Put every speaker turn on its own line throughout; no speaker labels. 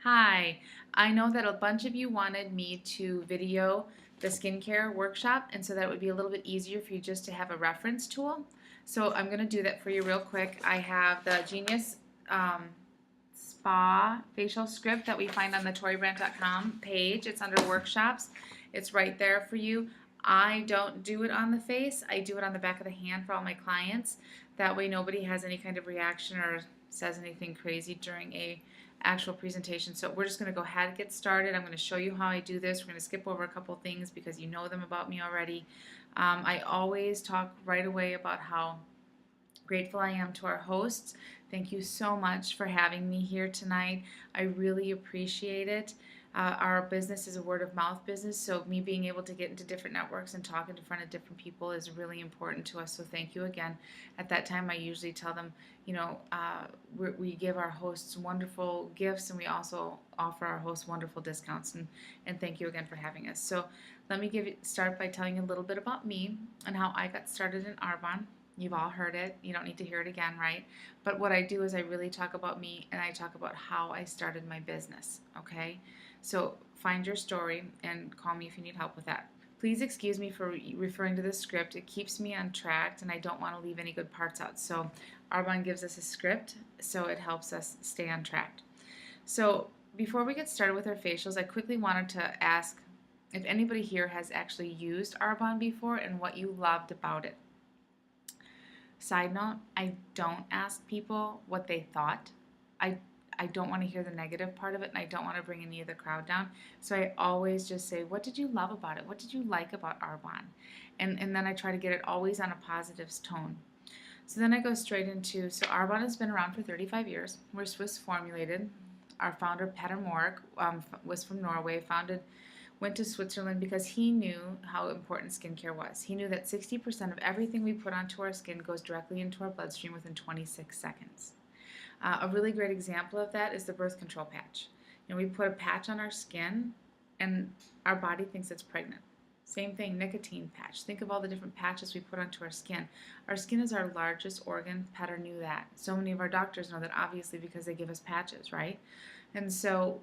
Hi, I know that a bunch of you wanted me to video the skincare workshop, and so that it would be a little bit easier for you just to have a reference tool. So I'm going to do that for you real quick. I have the Genius um, Spa facial script that we find on the ToriBrand.com page. It's under workshops. It's right there for you. I don't do it on the face. I do it on the back of the hand for all my clients. That way nobody has any kind of reaction or says anything crazy during a actual presentation. So we're just going to go ahead and get started. I'm going to show you how I do this. We're going to skip over a couple things because you know them about me already. I always talk right away about how grateful I am to our hosts. Thank you so much for having me here tonight. I really appreciate it. Our business is a word of mouth business, so me being able to get into different networks and talk in front of different people is really important to us. So thank you again. At that time, I usually tell them, we give our hosts wonderful gifts, and we also offer our hosts wonderful discounts. And thank you again for having us. So let me start by telling you a little bit about me and how I got started in Arbonne. You've all heard it. You don't need to hear it again, right? But what I do is I really talk about me and I talk about how I started my business, okay? So find your story and call me if you need help with that. Please excuse me for referring to the script. It keeps me on track and I don't want to leave any good parts out. So Arbonne gives us a script, so it helps us stay on track. So before we get started with our facials, I quickly wanted to ask if anybody here has actually used Arbonne before and what you loved about it. Side note, I don't ask people what they thought. I I don't want to hear the negative part of it and I don't want to bring any of the crowd down. So I always just say, what did you love about it? What did you like about Arbonne? And then I try to get it always on a positive tone. So then I go straight into, so Arbonne has been around for 35 years. We're Swiss formulated. Our founder, Petter Mork, was from Norway, went to Switzerland because he knew how important skincare was. He knew that 60% of everything we put onto our skin goes directly into our bloodstream within 26 seconds. A really great example of that is the birth control patch. We put a patch on our skin and our body thinks it's pregnant. Same thing, nicotine patch. Think of all the different patches we put onto our skin. Our skin is our largest organ. Petter knew that. So many of our doctors know that, obviously, because they give us patches, right? And so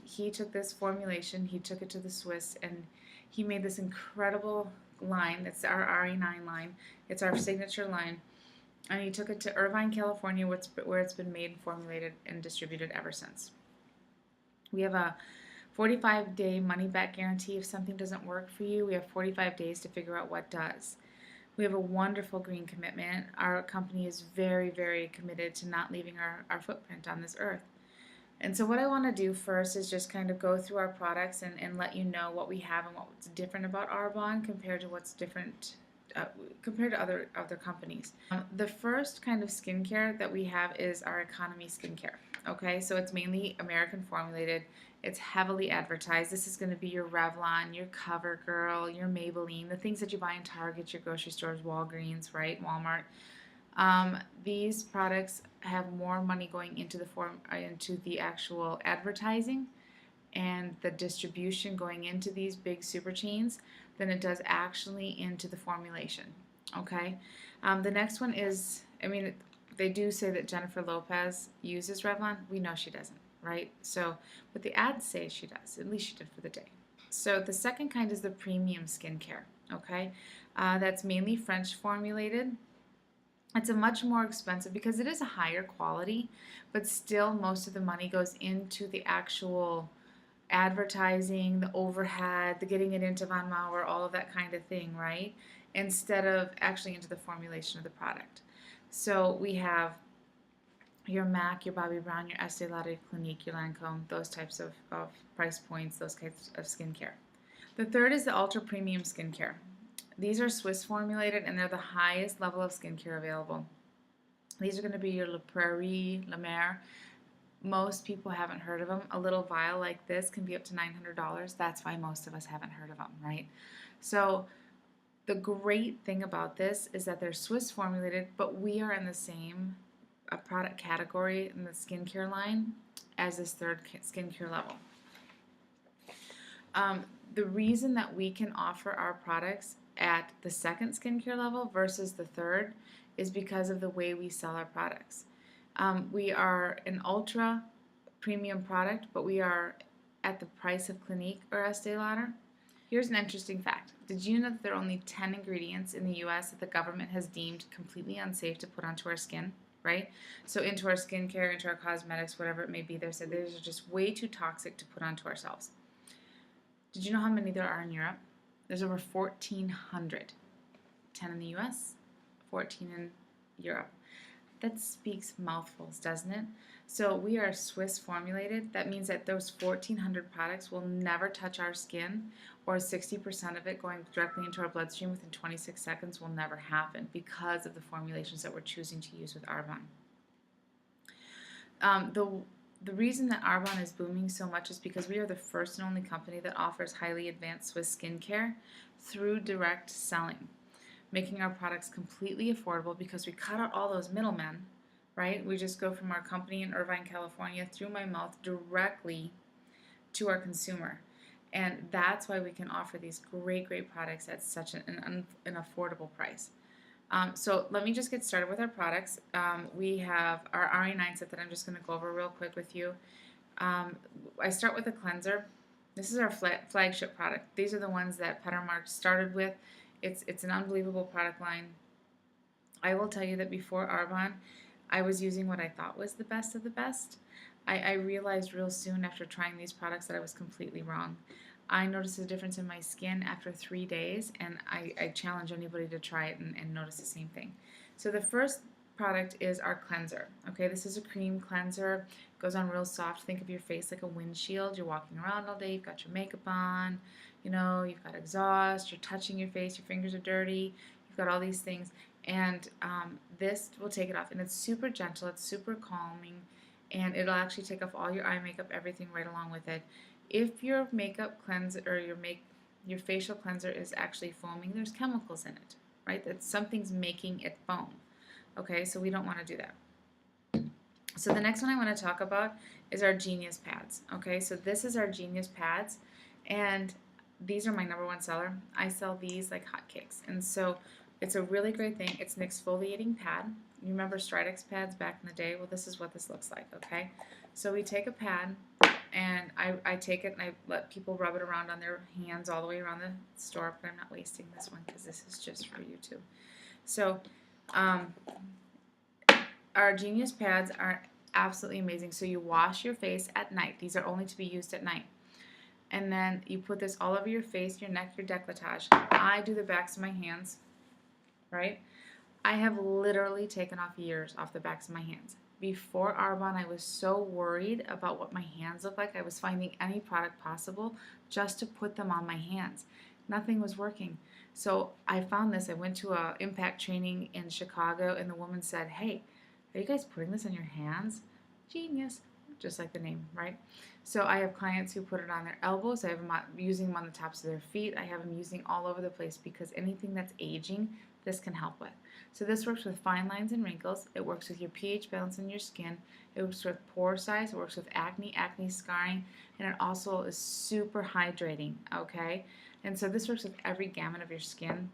he took this formulation, he took it to the Swiss, and he made this incredible line. It's our RE9 line. It's our signature line. And he took it to Irvine, California, where it's been made, formulated, and distributed ever since. We have a 45-day money-back guarantee. If something doesn't work for you, we have 45 days to figure out what does. We have a wonderful green commitment. Our company is very, very committed to not leaving our footprint on this earth. And so what I want to do first is just kind of go through our products and let you know what we have and what's different about Arbonne compared to what's different compared to other companies. The first kind of skincare that we have is our economy skincare. Okay, so it's mainly American formulated. It's heavily advertised. This is going to be your Revlon, your CoverGirl, your Maybelline, the things that you buy in Target, your grocery stores, Walgreens, right, Walmart. These products have more money going into the actual advertising and the distribution going into these big super chains than it does actually into the formulation. Okay, the next one is, they do say that Jennifer Lopez uses Revlon. We know she doesn't, right? So, but the ads say she does. At least she did for the day. So the second kind is the premium skincare. Okay, that's mainly French formulated. It's a much more expensive because it is a higher quality, but still most of the money goes into the actual advertising, the overhead, the getting it into Von Maur, all of that kind of thing, right? Instead of actually into the formulation of the product. So we have your MAC, your Bobbi Brown, your Estee Lauder, Clinique, your Lancome, those types of price points, those types of skincare. The third is the ultra premium skincare. These are Swiss formulated and they're the highest level of skincare available. These are going to be your La Prairie, La Mer. Most people haven't heard of them. A little vial like this can be up to $900. That's why most of us haven't heard of them, right? So the great thing about this is that they're Swiss formulated, but we are in the same product category in the skincare line as this third skincare level. The reason that we can offer our products at the second skincare level versus the third is because of the way we sell our products. We are an ultra premium product, but we are at the price of Clinique or Estee Lauder. Here's an interesting fact. Did you know that there are only 10 ingredients in the US that the government has deemed completely unsafe to put onto our skin, right? So into our skincare, into our cosmetics, whatever it may be, they said these are just way too toxic to put onto ourselves. Did you know how many there are in Europe? There's over 1,400. 10 in the US, 14 in Europe. That speaks mouthfuls, doesn't it? So we are Swiss formulated. That means that those 1,400 products will never touch our skin, or 60% of it going directly into our bloodstream within 26 seconds will never happen because of the formulations that we're choosing to use with Arbonne. The reason that Arbonne is booming so much is because we are the first and only company that offers highly advanced Swiss skincare through direct selling, making our products completely affordable because we cut out all those middlemen, right? We just go from our company in Irvine, California, through my mouth directly to our consumer. And that's why we can offer these great, great products at such an affordable price. So let me just get started with our products. We have our RA9 set that I'm just going to go over real quick with you. I start with a cleanser. This is our flagship product. These are the ones that Petamark started with. It's an unbelievable product line. I will tell you that before Arbonne, I was using what I thought was the best of the best. I realized real soon after trying these products that I was completely wrong. I noticed a difference in my skin after 3 days, and I challenge anybody to try it and notice the same thing. So the first product is our cleanser. Okay, this is a cream cleanser. It goes on real soft. Think of your face like a windshield. You're walking around all day. You've got your makeup on. You know, you've got exhaust. You're touching your face. Your fingers are dirty. You've got all these things, and this will take it off. And it's super gentle. It's super calming, and it'll actually take off all your eye makeup, everything right along with it. If your makeup cleanser or your facial cleanser is actually foaming, there's chemicals in it, right? That something's making it foam. Okay, so we don't want to do that. So the next one I want to talk about is our Genius Pads. Okay, so this is our Genius Pads, and these are my #1 seller. I sell these like hotcakes, and so it's a really great thing. It's an exfoliating pad. You remember Stridex pads back in the day? Well, this is what this looks like. Okay, so we take a pad, and I take it and I let people rub it around on their hands all the way around the store, but I'm not wasting this one because this is just for YouTube. So our Genius Pads are absolutely amazing. So you wash your face at night. These are only to be used at night. And then you put this all over your face, your neck, your décolletage. I do the backs of my hands, right? I have literally taken off years off the backs of my hands. Before Arbonne, I was so worried about what my hands looked like. I was finding any product possible just to put them on my hands. Nothing was working. So I found this. I went to a impact training in Chicago, and the woman said, "Hey, are you guys putting this on your hands?" Genius, just like the name, right? So I have clients who put it on their elbows. I have them using them on the tops of their feet. I have them using all over the place because anything that's aging, this can help with. So this works with fine lines and wrinkles. It works with your pH balance in your skin. It works with pore size. It works with acne scarring, and it also is super hydrating, okay? And so this works with every gamut of your skin.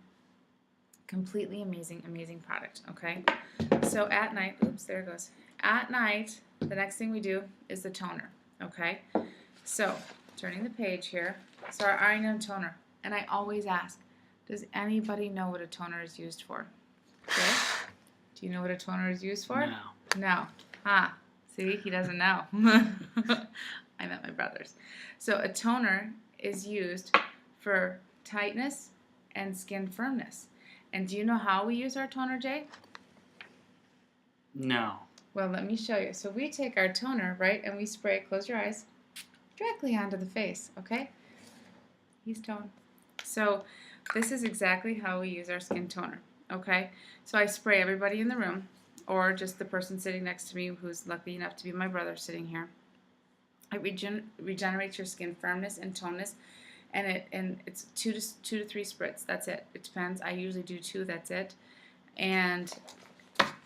Completely amazing, amazing product, okay? So at night, oops, there it goes. At night, the next thing we do is the toner, okay? So turning the page here, so our RA9 toner, and I always ask, does anybody know what a toner is used for? Okay. Do you know what a toner is used for?
No.
No. See, he doesn't know. I met my brothers. So a toner is used for tightness and skin firmness. And do you know how we use our toner, Jay?
No.
Well, let me show you. So we take our toner, right, and we spray it, close your eyes, directly onto the face, okay? He's toned. So this is exactly how we use our skin toner, okay? So I spray everybody in the room, or just the person sitting next to me who's lucky enough to be my brother sitting here. It regenerates your skin firmness and toneness, and it's two to three spritz. That's it. It depends. I usually do 2. That's it. And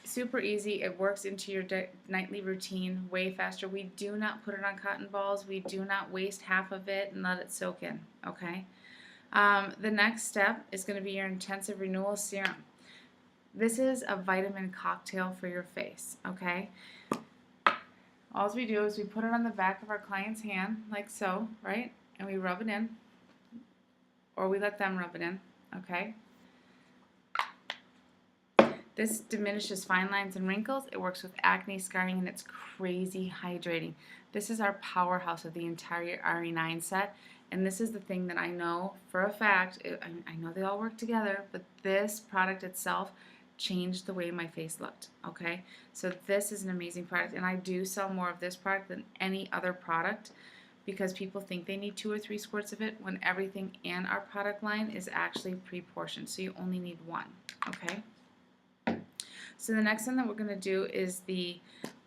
super easy. It works into your nightly routine way faster. We do not put it on cotton balls. We do not waste half of it and let it soak in. Okay. The next step is going to be your intensive renewal serum. This is a vitamin cocktail for your face. Okay. All we do is we put it on the back of our client's hand, like so, right? And we rub it in, or we let them rub it in, okay? This diminishes fine lines and wrinkles. It works with acne, scarring, and it's crazy hydrating. This is our powerhouse of the entire RE9 set, and this is the thing that I know for a fact. I know they all work together, but this product itself changed the way my face looked, okay? So this is an amazing product, and I do sell more of this product than any other product because people think they need 2 or 3 squirts of it when everything in our product line is actually pre-portioned, so you only need 1, okay? So the next one that we're going to do is the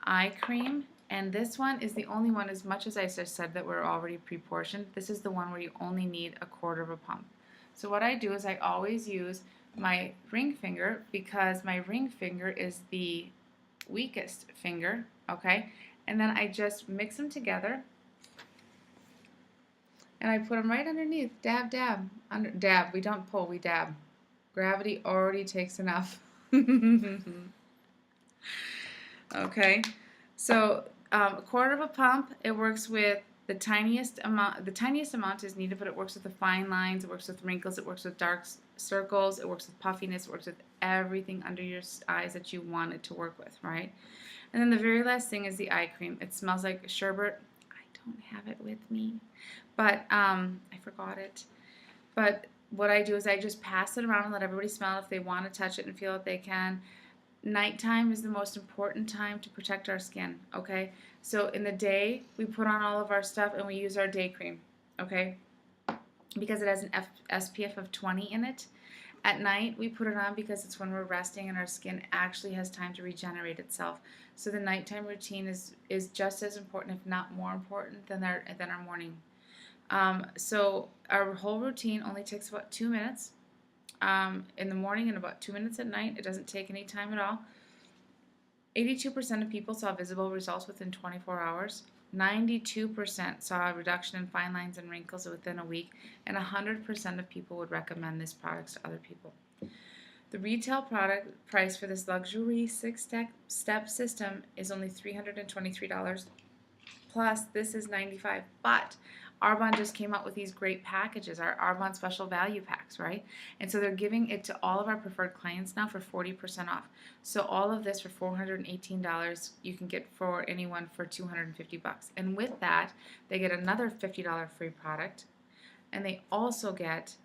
eye cream, and this one is the only one, as much as I just said that we're already pre-portioned, this is the one where you only need 1/4 of a pump. So what I do is I always use my ring finger because my ring finger is the weakest finger, okay? And then I just mix them together and I put them right underneath, dab, dab, dab, we don't pull, we dab. Gravity already takes enough. Okay, so 1/4 of a pump, it works with the tiniest amount is needed, but it works with the fine lines, it works with wrinkles, it works with dark circles, it works with puffiness, it works with everything under your eyes that you want it to work with, right? And then the very last thing is the eye cream. It smells like sherbet. I don't have it with me, but I forgot it. But what I do is I just pass it around and let everybody smell. If they want to touch it and feel it, they can. Nighttime is the most important time to protect our skin, okay? So in the day, we put on all of our stuff and we use our day cream, okay? Because it has an SPF of 20 in it. At night, we put it on because it's when we're resting and our skin actually has time to regenerate itself. So the nighttime routine is just as important, if not more important, than our morning. So our whole routine only takes about 2 minutes in the morning and about 2 minutes at night. It doesn't take any time at all. 82% of people saw visible results within 24 hours. 92% saw a reduction in fine lines and wrinkles within a week, and 100% of people would recommend this product to other people. The retail product price for this luxury 6-step system is only $323. Plus, this is $95. But Arbonne just came out with these great packages, our Arbonne special value packs, right? And so they're giving it to all of our preferred clients now for 40% off. So all of this for $418 you can get for anyone for $250. And with that, they get another $50 free product, and they also get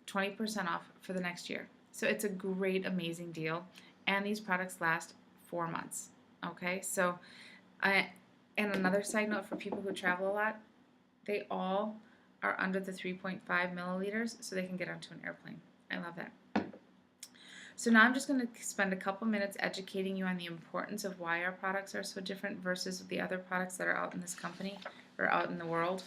20% off for the next year. So it's a great, amazing deal, and these products last 4 months. Okay, so and another side note for people who travel a lot, they all are under the 3.5 milliliters, so they can get onto an airplane. I love that. So now I'm just going to spend a couple minutes educating you on the importance of why our products are so different versus the other products that are out in this company or out in the world.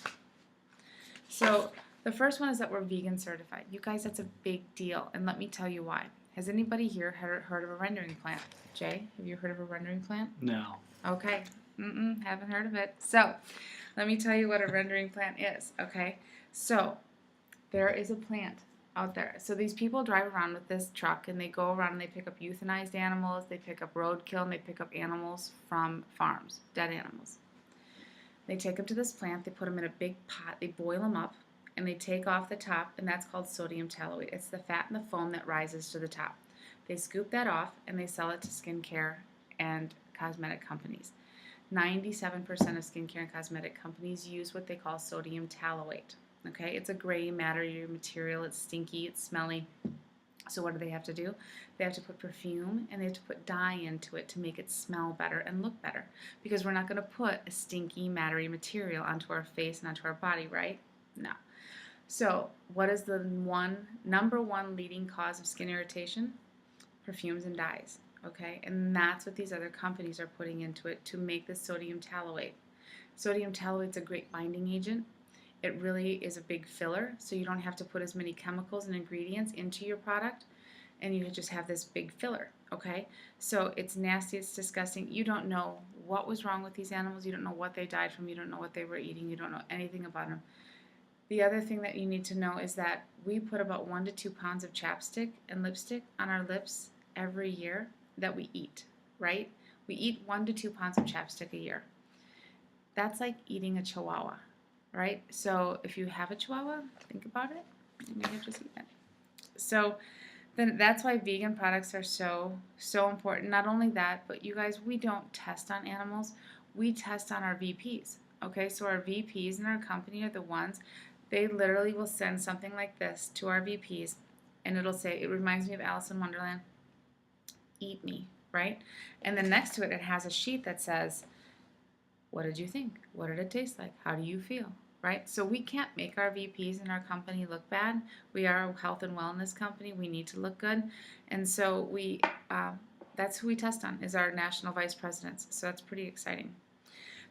So the first one is that we're vegan certified. You guys, that's a big deal, and let me tell you why. Has anybody here heard of a rendering plant? Jay, have you heard of a rendering plant?
No.
Okay. Haven't heard of it. So let me tell you what a rendering plant is, okay? So there is a plant out there. So these people drive around with this truck and they go around and they pick up euthanized animals, they pick up roadkill, and they pick up animals from farms, dead animals. They take them to this plant, they put them in a big pot, they boil them up, and they take off the top, and that's called sodium tallowate. It's the fat and the foam that rises to the top. They scoop that off and they sell it to skincare and cosmetic companies. 97% of skincare and cosmetic companies use what they call sodium tallowate. Okay, it's a gray matter material, it's stinky, it's smelly. So what do they have to do? They have to put perfume and they have to put dye into it to make it smell better and look better. Because we're not going to put a stinky, mattery material onto our face and onto our body, right? No. So what is the number one leading cause of skin irritation? Perfumes and dyes. Okay, and that's what these other companies are putting into it to make the sodium tallowate. Sodium tallowate is a great binding agent. It really is a big filler, so you don't have to put as many chemicals and ingredients into your product, and you just have this big filler, okay? So it's nasty, it's disgusting. You don't know what was wrong with these animals. You don't know what they died from. You don't know what they were eating. You don't know anything about them. The other thing that you need to know is that we put about 1 to 2 pounds of chapstick and lipstick on our lips every year that we eat, right? We eat 1 to 2 pounds of chapstick a year. That's like eating a chihuahua, right? So if you have a chihuahua, think about it. You may have just eaten it. So then that's why vegan products are so important. Not only that, but you guys, we don't test on animals. We test on our VPs. Okay, so our VPs in our company are the ones, they literally will send something like this to our VPs, and it'll say, it reminds me of Alice in Wonderland, eat me, right? And then next to it, it has a sheet that says, what did you think? What did it taste like? How do you feel? Right? So we can't make our VPs in our company look bad. We are a health and wellness company. We need to look good. And so that's who we test on, is our national vice presidents. So that's pretty exciting.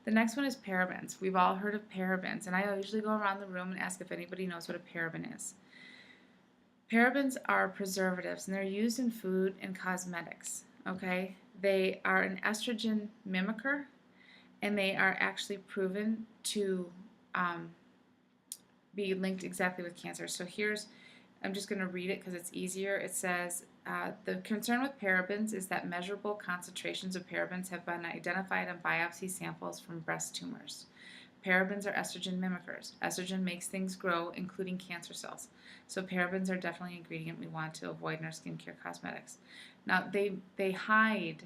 The next one is parabens. We've all heard of parabens, and I usually go around the room and ask if anybody knows what a paraben is. Parabens are preservatives, and they're used in food and cosmetics. Okay? They are an estrogen mimicker, and they are actually proven to be linked exactly with cancer. So I'm just going to read it because it's easier. It says, the concern with parabens is that measurable concentrations of parabens have been identified in biopsy samples from breast tumors. Parabens are estrogen mimickers. Estrogen makes things grow, including cancer cells. So parabens are definitely an ingredient we want to avoid in our skincare cosmetics. Now, they hide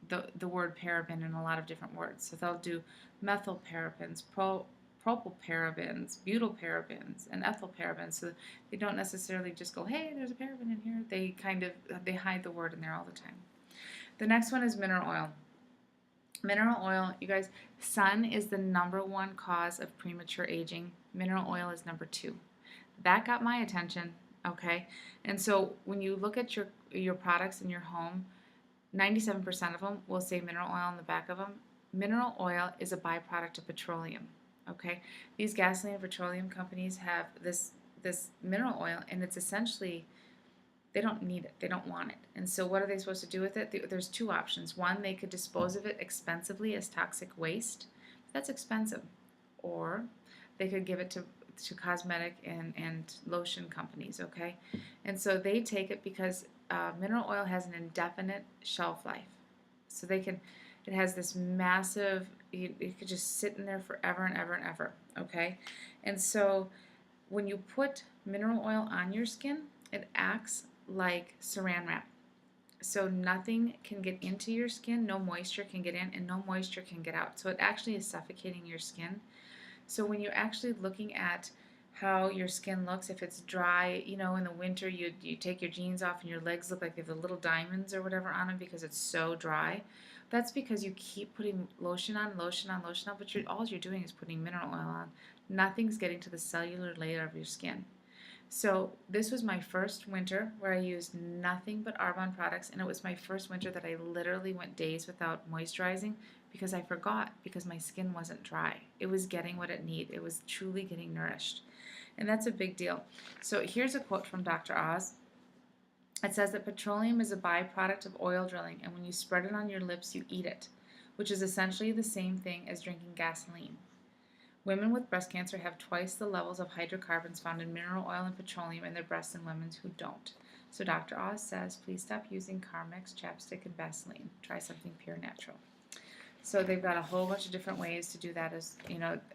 the word paraben in a lot of different words. So they'll do methyl parabens, propylparabens, butylparabens, and ethyl parabens. So they don't necessarily just go, hey, there's a paraben in here. They hide the word in there all the time. The next one is mineral oil. Mineral oil, you guys, sun is the #1 cause of premature aging. Mineral oil is #2. That got my attention, okay? And so when you look at your products in your home, 97% of them will say mineral oil on the back of them. Mineral oil is a byproduct of petroleum, okay? These gasoline and petroleum companies have this mineral oil, and it's essentially, they don't need it. They don't want it. And so what are they supposed to do with it? There's two options. One, they could dispose of it expensively as toxic waste. That's expensive. Or they could give it to cosmetic and lotion companies, okay? And so they take it because mineral oil has an indefinite shelf life. So it has this massive, it could just sit in there forever and ever and ever, okay? And so when you put mineral oil on your skin, it acts like saran wrap. So nothing can get into your skin, no moisture can get in, and no moisture can get out. So it actually is suffocating your skin. So when you're actually looking at how your skin looks, if it's dry, in the winter you take your jeans off and your legs look like they have the little diamonds or whatever on them because it's so dry. That's because you keep putting lotion on, lotion on, lotion on, but all you're doing is putting mineral oil on. Nothing's getting to the cellular layer of your skin. So this was my first winter where I used nothing but Arbonne products, and it was my first winter that I literally went days without moisturizing because I forgot, because my skin wasn't dry. It was getting what it needed. It was truly getting nourished. And that's a big deal. So here's a quote from Dr. Oz. It says that petroleum is a byproduct of oil drilling, and when you spread it on your lips, you eat it, which is essentially the same thing as drinking gasoline. Women with breast cancer have twice the levels of hydrocarbons found in mineral oil and petroleum in their breasts than women who don't. So Dr. Oz says, please stop using Carmex, chapstick, and Vaseline. Try something pure natural. So they've got a whole bunch of different ways to do that, as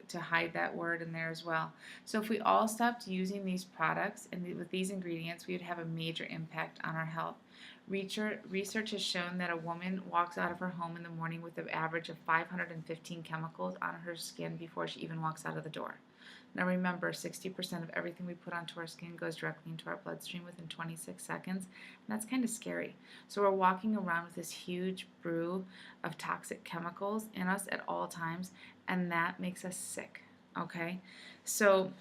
to hide that word in there as well. So if we all stopped using these products and with these ingredients, we would have a major impact on our health. Research has shown that a woman walks out of her home in the morning with an average of 515 chemicals on her skin before she even walks out of the door. Now remember, 60% of everything we put onto our skin goes directly into our bloodstream within 26 seconds, and that's kind of scary. So we're walking around with this huge brew of toxic chemicals in us at all times, and that makes us sick, okay? So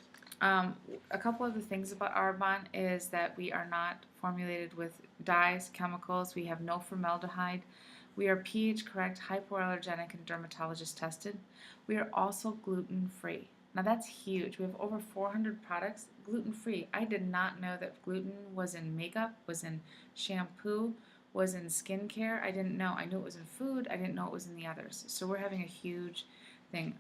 a couple of the things about Arbonne is that we are not formulated with dyes, chemicals. We have no formaldehyde. We are pH correct, hypoallergenic, and dermatologist tested. We are also gluten-free. Now that's huge. We have over 400 products gluten-free. I did not know that gluten was in makeup, was in shampoo, was in skincare. I didn't know. I knew it was in food. I didn't know it was in the others. So we're having a huge thing.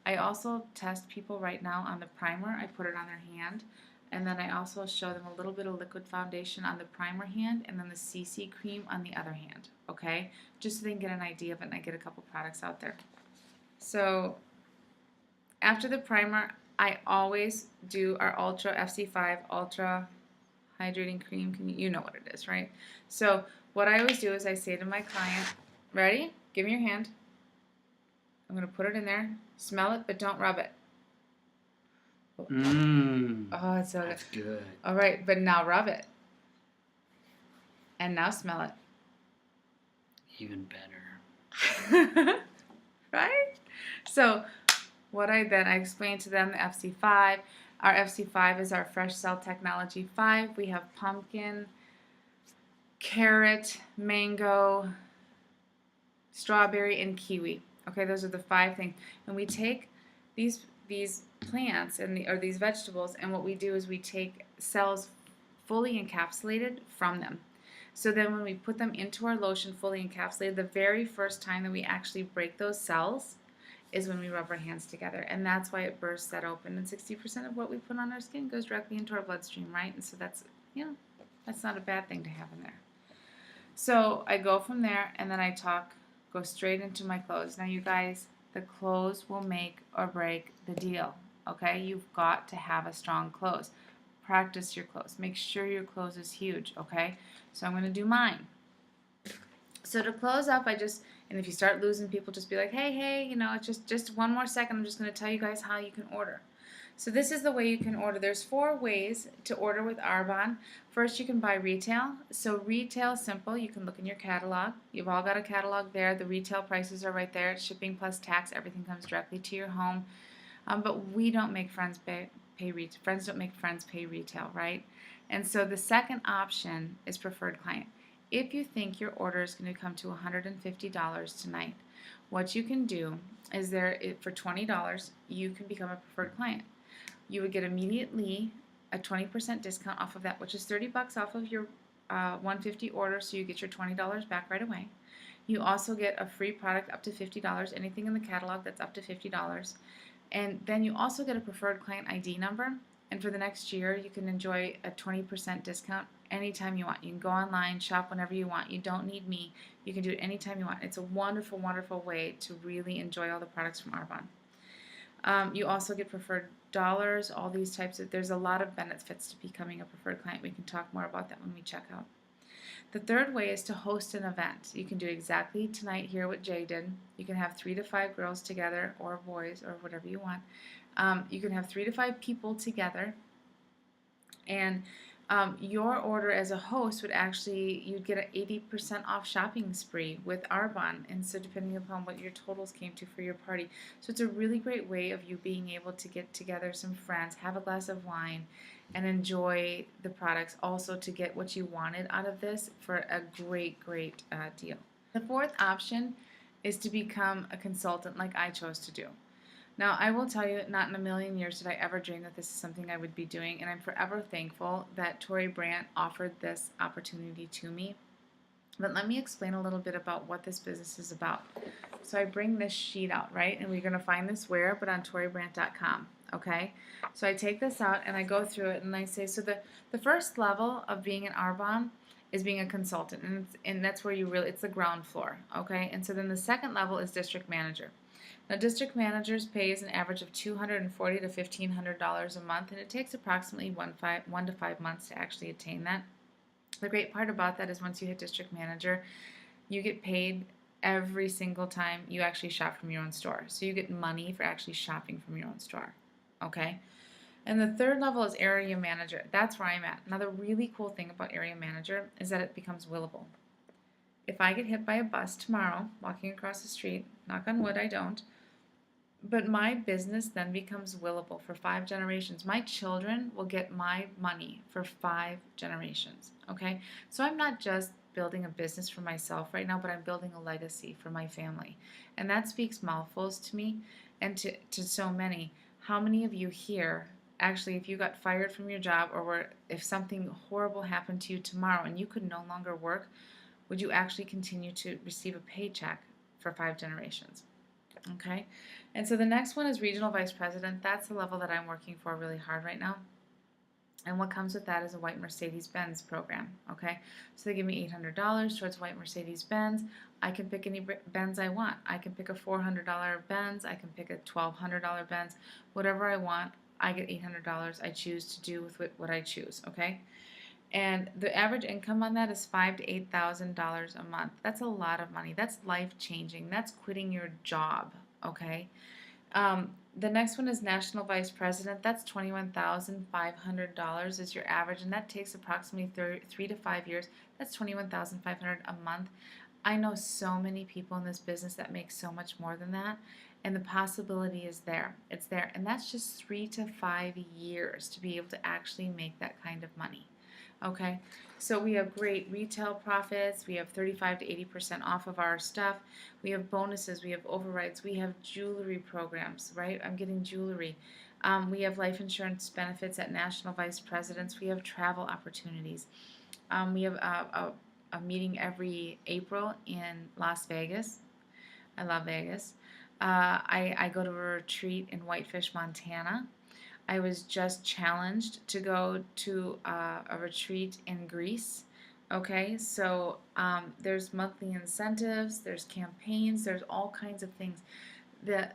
I also test people right now on the primer. I put it on their hand, and then I also show them a little bit of liquid foundation on the primer hand and then the CC cream on the other hand, okay? Just so they can get an idea of it, and I get a couple products out there. So After the primer, I always do our Ultra FC5 Ultra Hydrating Cream. You know what it is, right? So what I always do is I say to my client, ready? Give me your hand. I'm going to put it in there. Smell it, but don't rub it. Oh, it's so
That's good.
All right, but now rub it. And now smell it.
Even better.
Right? So what I explained to them the FC5. Our FC5 is our Fresh Cell Technology 5. We have pumpkin, carrot, mango, strawberry, and kiwi. Okay, those are the 5 things. And we take these plants or these vegetables, and what we do is we take cells fully encapsulated from them. So then when we put them into our lotion fully encapsulated, the very first time that we actually break those cells is when we rub our hands together. And that's why it bursts that open. And 60% of what we put on our skin goes directly into our bloodstream, right? And so that's, that's not a bad thing to have in there. So I go from there, and then go straight into my clothes. Now, you guys, the clothes will make or break the deal, okay? You've got to have a strong clothes. Practice your clothes. Make sure your clothes is huge, okay? So I'm going to do mine. So to close up, and if you start losing people, just be like, hey, it's just one more second. I'm just going to tell you guys how you can order. So this is the way you can order. There's 4 ways to order with Arbonne. First, you can buy retail. So retail, simple. You can look in your catalog. You've all got a catalog there. The retail prices are right there. It's shipping plus tax. Everything comes directly to your home. But we don't make friends pay retail. Friends don't make friends pay retail, right? And so the second option is preferred client. If you think your order is going to come to $150 tonight, what you can do is for $20, you can become a preferred client. You would get immediately a 20% discount off of that, which is $30 off of your $150 order, so you get your $20 back right away. You also get a free product up to $50, anything in the catalog that's up to $50. And then you also get a preferred client ID number, and for the next year, you can enjoy a 20% discount anytime you want. You can go online, shop whenever you want. You don't need me. You can do it anytime you want. It's a wonderful, wonderful way to really enjoy all the products from Arbonne. You also get preferred dollars, all these types of, there's a lot of benefits to becoming a preferred client. We can talk more about that when we check out. The third way is to host an event. You can do exactly tonight here what Jay did. You can have 3 to 5 girls together, or boys, or whatever you want. You can have 3 to 5 people together, and your order as a host you'd get an 80% off shopping spree with Arbonne, and so depending upon what your totals came to for your party. So it's a really great way of you being able to get together some friends, have a glass of wine, and enjoy the products, also to get what you wanted out of this for a great, great deal. The fourth option is to become a consultant like I chose to do. Now, I will tell you, not in a million years did I ever dream that this is something I would be doing, and I'm forever thankful that Tori Brandt offered this opportunity to me. But let me explain a little bit about what this business is about. So I bring this sheet out, right? And we're going to find this where? But on toribrandt.com, okay? So I take this out, and I go through it, and I say, so the first level of being an Arbonne is being a consultant, and that's where it's the ground floor, okay? And so then the second level is district manager. Now, district managers pays an average of $240 to $1,500 a month, and it takes approximately 1 to 5 months to actually attain that. The great part about that is once you hit district manager, you get paid every single time you actually shop from your own store. So you get money for actually shopping from your own store, okay? And the third level is area manager. That's where I'm at. Now, the really cool thing about area manager is that it becomes willable. If I get hit by a bus tomorrow, walking across the street, knock on wood, I don't, but my business then becomes willable for 5 generations. My children will get my money for 5 generations, okay? So I'm not just building a business for myself right now, but I'm building a legacy for my family. And that speaks mouthfuls to me and to so many. How many of you here, actually, if you got fired from your job, or if something horrible happened to you tomorrow and you could no longer work, would you actually continue to receive a paycheck for 5 generations? Okay, and so the next one is regional vice president. That's the level that I'm working for really hard right now. And what comes with that is a white Mercedes-Benz program, okay? So they give me $800 towards white Mercedes-Benz. I can pick any Benz I want. I can pick a $400 Benz. I can pick a $1,200 Benz. Whatever I want, I get $800. I choose to do with what I choose, okay? And the average income on that is $5,000 to $8,000 a month. That's a lot of money. That's life-changing. That's quitting your job, okay? The next one is National Vice President. That's $21,500 is your average, and that takes approximately 3 to 5 years. That's $21,500 a month. I know so many people in this business that make so much more than that, and the possibility is there. It's there, and that's just 3 to 5 years to be able to actually make that kind of money. Okay, so we have great retail profits. We have 35 to 80% off of our stuff. We have bonuses. We have overrides. We have jewelry programs, right? I'm getting jewelry. We have life insurance benefits at National Vice Presidents. We have travel opportunities. We have a meeting every April in Las Vegas. I love Vegas. I go to a retreat in Whitefish, Montana. I was just challenged to go to a retreat in Greece. Okay, so there's monthly incentives, there's campaigns, there's all kinds of things. The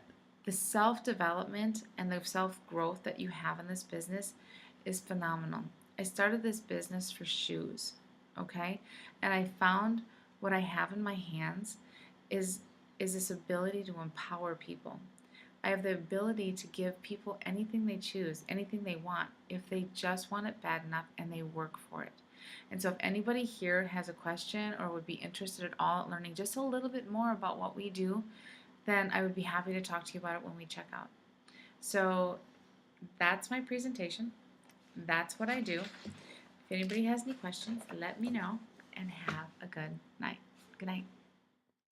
self-development and the self-growth that you have in this business is phenomenal. I started this business for shoes, okay, and I found what I have in my hands is this ability to empower people. I have the ability to give people anything they choose, anything they want, if they just want it bad enough and they work for it. And so if anybody here has a question or would be interested at all at learning just a little bit more about what we do, then I would be happy to talk to you about it when we check out. So that's my presentation. That's what I do. If anybody has any questions, let me know, and have a good night. Good night.